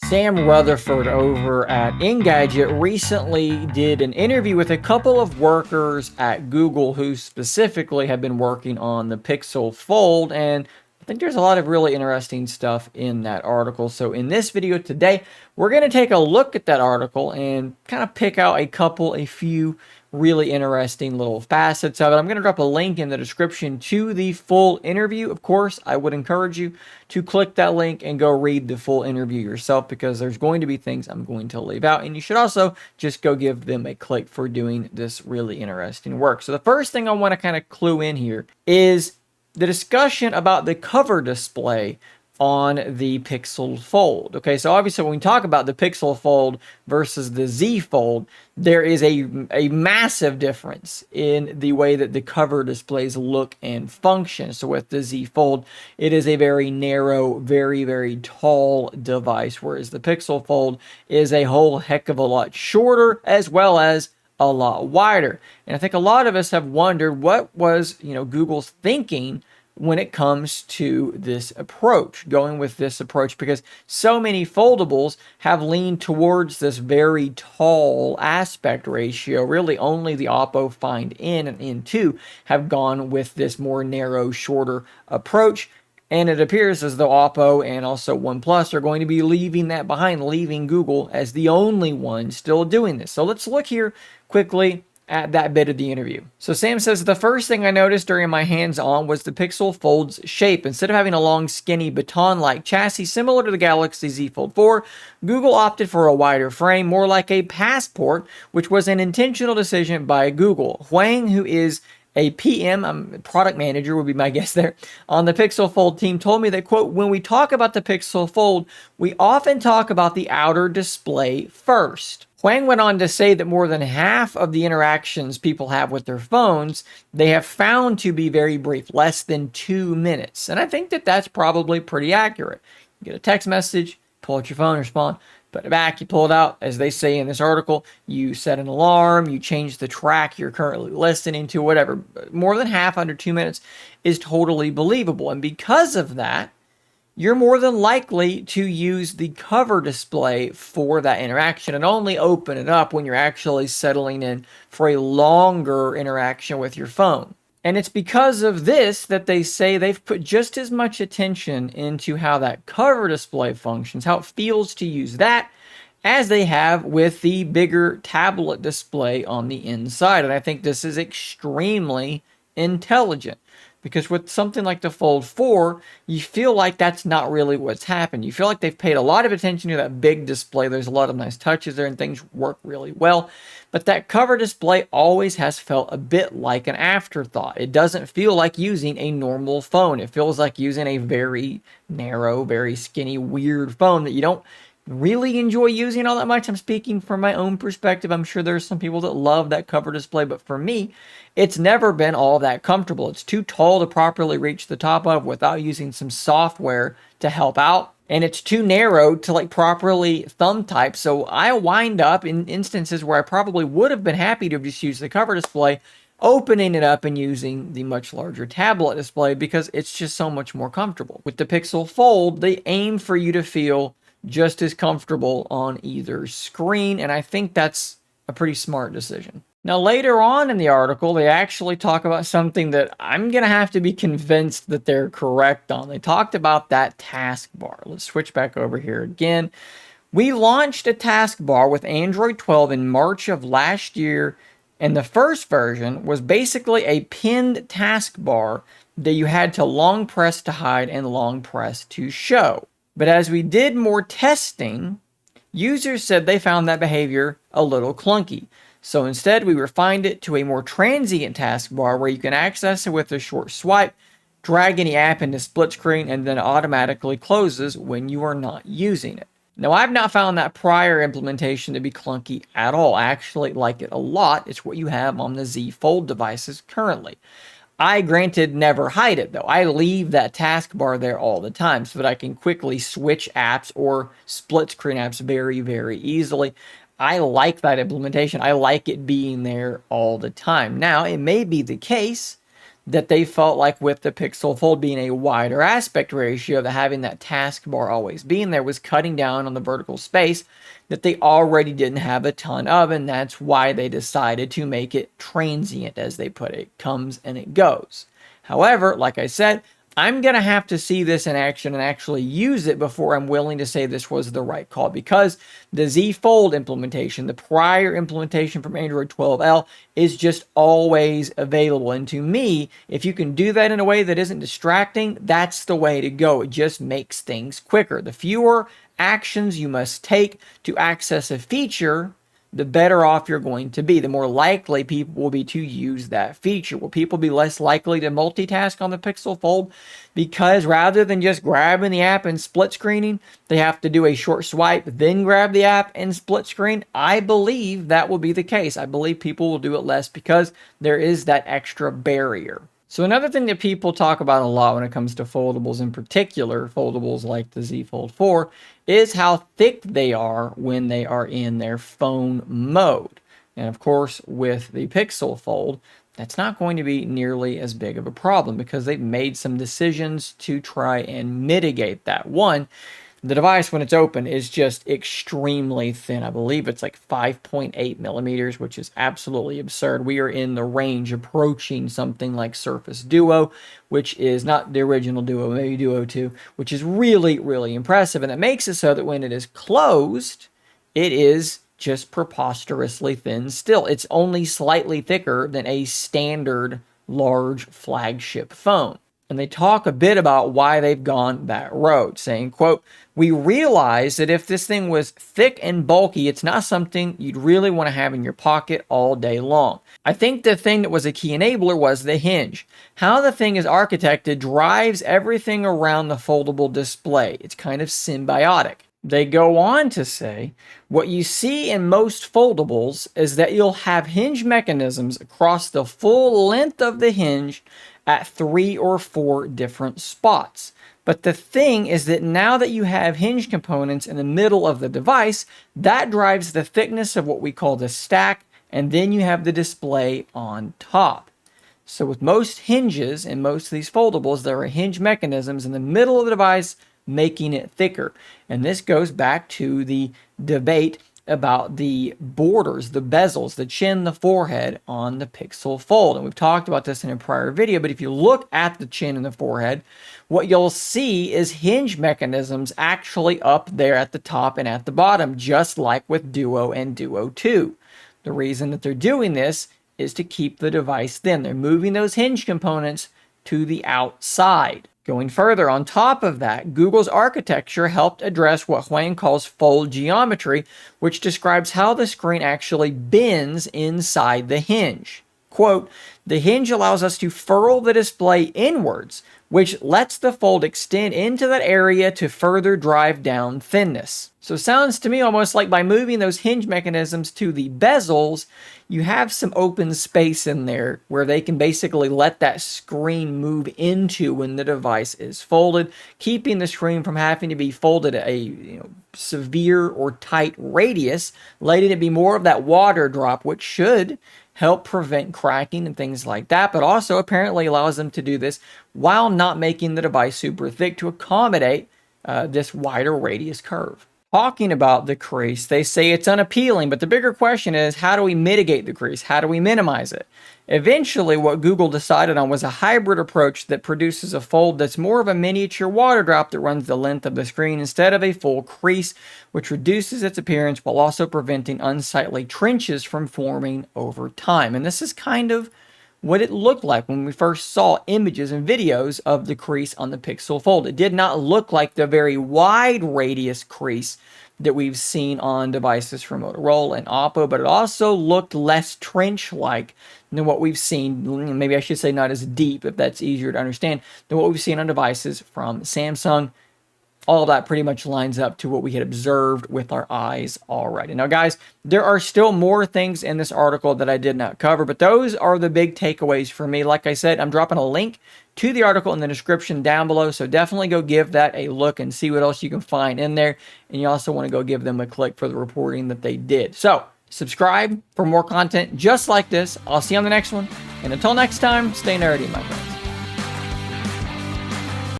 Sam Rutherford over at Engadget recently did an interview with a couple of workers at Google who specifically have been working on the Pixel Fold, and I think there's a lot of really interesting stuff in that article. So in this video today, we're going to take a look at that article and kind of pick out a few really interesting little facets of it. I'm going to drop a link in the description to the full interview. Of course, I would encourage you to click that link and go read the full interview yourself, because there's going to be things I'm going to leave out, and you should also just go give them a click for doing this really interesting work. So the first thing I want to kind of clue in here is the discussion about the cover display on the Pixel Fold. Okay, so obviously when we talk about the Pixel Fold versus the Z Fold, there is a massive difference in the way that the cover displays look and function. So with the Z Fold, it is a very narrow, very tall device, whereas the Pixel Fold is a whole heck of a lot shorter as well as a lot wider. And I think a lot of us have wondered what was, Google's thinking when it comes to this approach, going with this approach, because so many foldables have leaned towards this very tall aspect ratio. Really only the Oppo Find N and N2 have gone with this more narrow, shorter approach. And it appears as though Oppo and also OnePlus are going to be leaving that behind, leaving Google as the only one still doing this. So let's look here quickly at that bit of the interview. So Sam says, the first thing I noticed during my hands-on was the Pixel Fold's shape. Instead of having a long, skinny, baton-like chassis similar to the Galaxy Z Fold 4, Google opted for a wider frame, more like a passport, which was an intentional decision by Google. Huang, who is a PM, product manager would be my guess there, on the Pixel Fold team, told me that, quote, when we talk about the Pixel Fold, we often talk about the outer display first. Huang went on to say that more than half of the interactions people have with their phones, they have found to be very brief, less than 2 minutes. And I think that that's probably pretty accurate. You get a text message, pull out your phone, respond, put it back, you pull it out. As they say in this article, you set an alarm, you change the track you're currently listening to, whatever. More than half under 2 minutes is totally believable. And because of that, you're more than likely to use the cover display for that interaction and only open it up when you're actually settling in for a longer interaction with your phone. And it's because of this that they say they've put just as much attention into how that cover display functions, how it feels to use that, as they have with the bigger tablet display on the inside. And I think this is extremely intelligent, because with something like the Fold 4, you feel like that's not really what's happened. You feel like they've paid a lot of attention to that big display. There's a lot of nice touches there and things work really well. But that cover display always has felt a bit like an afterthought. It doesn't feel like using a normal phone. It feels like using a very narrow, very skinny, weird phone that you don't really enjoy using all that much. I'm speaking from my own perspective. I'm sure there's some people that love that cover display, but for me, it's never been all that comfortable. It's too tall to properly reach the top of without using some software to help out. And it's too narrow to properly thumb type. So I wind up in instances where I probably would have been happy to just use the cover display, opening it up and using the much larger tablet display, because it's just so much more comfortable. With the Pixel Fold, they aim for you to feel just as comfortable on either screen, and I think that's a pretty smart decision. Now, later on in the article, they actually talk about something that I'm going to have to be convinced that they're correct on. They talked about that taskbar. Let's switch back over here again. We launched a taskbar with Android 12 in March of last year, and the first version was basically a pinned taskbar that you had to long press to hide and long press to show. But as we did more testing, users said they found that behavior a little clunky. So instead, we refined it to a more transient taskbar where you can access it with a short swipe, drag any app into split screen, and then it automatically closes when you are not using it. Now, I've not found that prior implementation to be clunky at all. I actually like it a lot. It's what you have on the Z Fold devices currently. I, granted, never hide it, though. I leave that taskbar there all the time so that I can quickly switch apps or split screen apps very easily. I like that implementation. I like it being there all the time. Now, it may be the case that they felt like with the Pixel Fold being a wider aspect ratio, that having that taskbar always being there was cutting down on the vertical space that they already didn't have a ton of, and that's why they decided to make it transient, as they put it. It comes and it goes. However, like I said, I'm going to have to see this in action and actually use it before I'm willing to say this was the right call, because the Z Fold implementation, the prior implementation from Android 12L, is just always available. And to me, if you can do that in a way that isn't distracting, that's the way to go. It just makes things quicker. The fewer actions you must take to access a feature, the better off you're going to be. The more likely people will be to use that feature. Will people be less likely to multitask on the Pixel Fold because rather than just grabbing the app and split screening, they have to do a short swipe, then grab the app and split screen? I believe that will be the case. I believe people will do it less because there is that extra barrier. So another thing that people talk about a lot when it comes to foldables, in particular foldables like the Z Fold 4, is how thick they are when they are in their phone mode. And of course, with the Pixel Fold, that's not going to be nearly as big of a problem because they've made some decisions to try and mitigate that. One, the device, when it's open, is just extremely thin. I believe it's like 5.8 millimeters, which is absolutely absurd. We are in the range approaching something like Surface Duo, which is not the original Duo, maybe Duo 2, which is really, really impressive. And it makes it so that when it is closed, it is just preposterously thin still. It's only slightly thicker than a standard large flagship phone. And they talk a bit about why they've gone that road, saying, quote, "We realize that if this thing was thick and bulky, it's not something you'd really want to have in your pocket all day long. I think the thing that was a key enabler was the hinge. How the thing is architected drives everything around the foldable display. It's kind of symbiotic." They go on to say, what you see in most foldables is that you'll have hinge mechanisms across the full length of the hinge at 3 or 4 different spots. But the thing is that now that you have hinge components in the middle of the device, that drives the thickness of what we call the stack, and then you have the display on top. So with most hinges and most of these foldables, there are hinge mechanisms in the middle of the device making it thicker. And this goes back to the debate about the borders, the bezels, the chin, the forehead on the Pixel Fold. And we've talked about this in a prior video, but if you look at the chin and the forehead, what you'll see is hinge mechanisms actually up there at the top and at the bottom, just like with Duo and Duo 2. The reason that they're doing this is to keep the device thin. They're moving those hinge components to the outside. Going further, on top of that, Google's architecture helped address what Huang calls fold geometry, which describes how the screen actually bends inside the hinge. Quote, "The hinge allows us to furl the display inwards, which lets the fold extend into that area to further drive down thinness." So it sounds to me almost like by moving those hinge mechanisms to the bezels, you have some open space in there where they can basically let that screen move into when the device is folded, keeping the screen from having to be folded at a severe or tight radius, letting it be more of that water drop, which should help prevent cracking and things like that, but also apparently allows them to do this while not making the device super thick to accommodate this wider radius curve. Talking about the crease, they say it's unappealing, but the bigger question is, how do we mitigate the crease? How do we minimize it? Eventually, what Google decided on was a hybrid approach that produces a fold that's more of a miniature water drop that runs the length of the screen instead of a full crease, which reduces its appearance while also preventing unsightly trenches from forming over time. And this is kind of what it looked like when we first saw images and videos of the crease on the Pixel Fold. It did not look like the very wide radius crease that we've seen on devices from Motorola and Oppo, but it also looked less trench-like than what we've seen, maybe I should say not as deep, if that's easier to understand, than what we've seen on devices from Samsung. All of that pretty much lines up to what we had observed with our eyes already. Now, guys, there are still more things in this article that I did not cover, but those are the big takeaways for me. Like I said, I'm dropping a link to the article in the description down below, so definitely go give that a look and see what else you can find in there. And you also want to go give them a click for the reporting that they did. So, Subscribe for more content just like this. I'll see you on the next one. And until next time, stay nerdy, my friends.